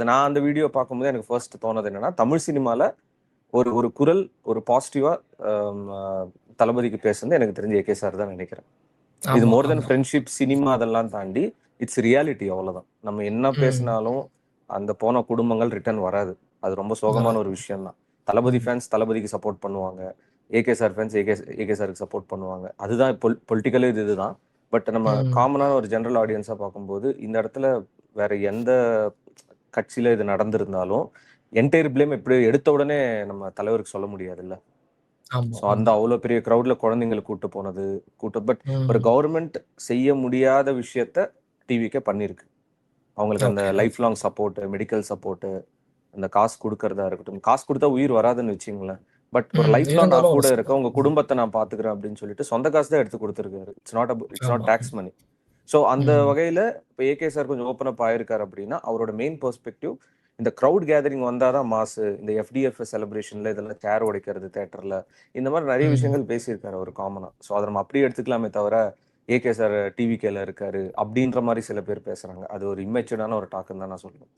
நான் அந்த வீடியோ பார்க்கும்போது எனக்கு ஃபர்ஸ்ட் தோணுது என்னன்னா, தமிழ் சினிமால ஒரு ஒரு குரல், ஒரு பாசிட்டிவா தளபதிக்கு பேசுனது எனக்கு தெரிஞ்சு ஏகே சார் தான் நினைக்கிறேன். இது ஆமா, மோர் தென் ஆமா. ஃப்ரெண்ட்ஷிப், சினிமா அதெல்லாம் தாண்டி, இட்ஸ் ரியாலிட்டி அவ்வளோதான். நம்ம என்ன ம். பேசினாலும், அந்த போன குடும்பங்கள் ரிட்டர்ன் வராது. அது ரொம்ப சோகமான வராது. ஒரு விஷயம் தான். தளபதி ம். ஃபேன்ஸ் தளபதிக்கு சப்போர்ட் பண்ணுவாங்க. ஏகே சார் ஃபேன்ஸ் ஏகே சாருக்கு சப்போர்ட் பண்ணுவாங்க. அதுதான் பொலிட்டிக்கலே இதுதான். பட் நம்ம ம். காமனான ஒரு ஜெனரல் ஆடியன்ஸா பார்க்கும்போது, இந்த இடத்துல வேற எந்த கட்சியில இது நடந்திருந்தாலும், என்டையர் ப்ளேம் எப்படி எடுத்த உடனே நம்ம தலைவருக்கு சொல்ல முடியாதுல்ல. ஆமா, ஸோ அந்த ஆமா. அவ்வளோ பெரிய கிரவுட்ல குழந்தைங்கள கூட்டு போனது, பட் ஒரு ம். கவர்மெண்ட் செய்ய முடியாத விஷயத்த டிவிக்கே பண்ணியிருக்கு. அவங்களுக்கு அந்த okay, life okay. Long support, medical support, அந்த காசு குடுக்கறதா இருக்கட்டும். காசு குடுத்தா உயிர் வராதுன்னு வச்சுக்கங்களேன். பட் ஒரு லைஃப்ல நான் இருந்தாலும் கூட சப்போர்ட். இருக்கேன். உங்க குடும்பத்த நான் பார்த்துக்கிறேன் அப்படின்னு சொல்லிட்டு சொந்த காசு தான் எடுத்து குடுத்துருக்காரு. இட்ஸ் நாட் ஆமா. Tax money. ஸோ அந்த ம். வகையில இப்ப ஏகே சார் கொஞ்சம் ஓப்பன் அப் ஆயிருக்காரு அப்படின்னா, அவரோட மெயின் பெர்ஸ்பெக்டிவ் இந்த கிரவுட் கேதரிங் வந்தா தான் மாசு. இந்த எஃப்டிஎஃப் செலிப்ரேஷன்ல இதெல்லாம் சேர் உடைக்கிறது தியேட்டர்ல. இந்த மாரி நெறைய ம். விஷயங்கள் பேசியிருக்காரு அவரு காமனா. ஸோ அத நம்ம அப்படியே எடுத்துக்கலாமே தவிர, ஏகே சார் டிவிகேல இருக்காரு. அப்படின்ற மாரி சில பேர் பேசுறாங்க. அது ஒரு இம்மெச்சூர்டான ஒரு டாக்குன்னு தான் நான் சொல்லுவேன்.